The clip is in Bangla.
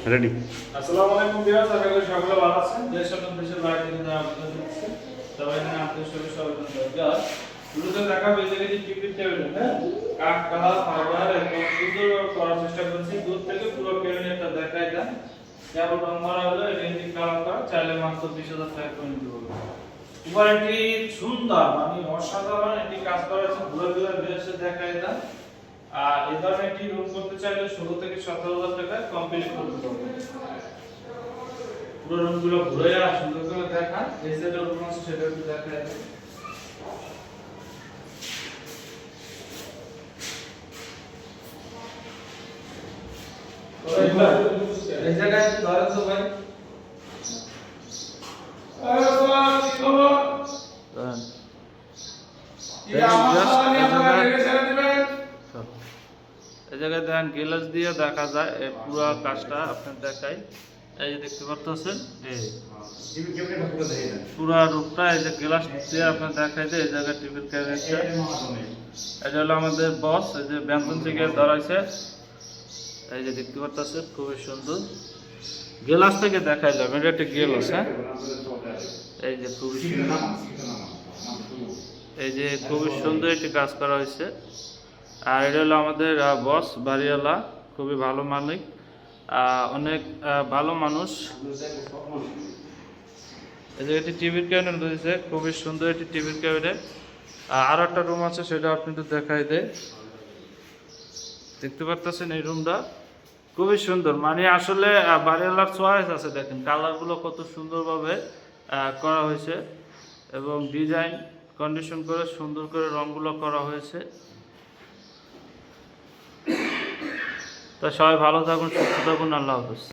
রেডি। আসসালামু আলাইকুম ভিউয়ার্স, আশা করি সকলে ভালো আছেন। দেশ এবং দেশের বাইরে থেকে যারা আমাদের দেখছে সবাই এখানে আত্মীয় স্বজন সবাই দরকার। শুরুতে দেখাবো এই জায়গায় টিকিট টেবিল, হ্যাঁ, কাঠ কালার ফাইবার একদম সুন্দর করার চেষ্টা করছি। দূর থেকে পুরো ক্যাবিনেটটা দেখাই দেন। কেবল রং মারা হলো, এটা ইঞ্জিন কালার করা, চাইলে মাত্র 20,000 টাকা করে নিতে পারবেন। কোয়ালিটি সুন্দর, মানে অসাধারণ একটি কাজ করা আছে। ঘুরে ঘুরে বেশে দেখাই দেন। আর এই ধরনের একটি রুম করতে চাইলে 16 থেকে 17,000 টাকা কমপ্লিট করতে পারবেন। পুরো রুমগুলো ঘুরে আর সুন্দর করে দেখান। এই সাইডে রুম আছে, সেটা একটু দেখাই দেন। এই জায়গায় ধরেন তো ভাই, এই জায়গায় দেখেন গ্লাস দিয়ে দেখা যায় এই পুরো কাজটা আপনার দেখাই। এই যে দেখতে পাচ্ছেন, এই পুরো রূপটা এই যে গ্লাস দিয়ে আপনার দেখাই দেয়। এই জায়গায় টিভির ক্যাবিনেটটা, এটা হলো আমাদের বস, এই যে ব্যঞ্জন থেকে ধরাইছে। এই যে দেখতে পাচ্ছেন খুবই সুন্দর। গ্লাস থেকে দেখাইলাম, এটা একটা গ্লাস, হ্যাঁ, এই যে খুবই সুন্দর, এই যে খুবই সুন্দর একটি কাজ করা হয়েছে। আর এটা হলো আমাদের বস বাড়িওয়ালা, খুবই ভালো মালিক, অনেক ভালো মানুষ। এই যে একটি টিভির ক্যাবিনেট রয়েছে, খুবই সুন্দর একটি টিভির ক্যাবিনেট। আরও একটা রুম আছে, সেটা আপনি একটু দেখাই দেয়। দেখতে পাচ্ছেন এই রুমটা খুবই সুন্দর, মানে আসলে বাড়িওয়ালার চয়েস আছে। দেখেন কালারগুলো কত সুন্দরভাবে করা হয়েছে এবং ডিজাইন কন্ডিশন করে সুন্দর করে রঙগুলো করা হয়েছে। তা সবাই ভালো থাকুন, সুস্থ থাকুন, আল্লাহ হাফেজ।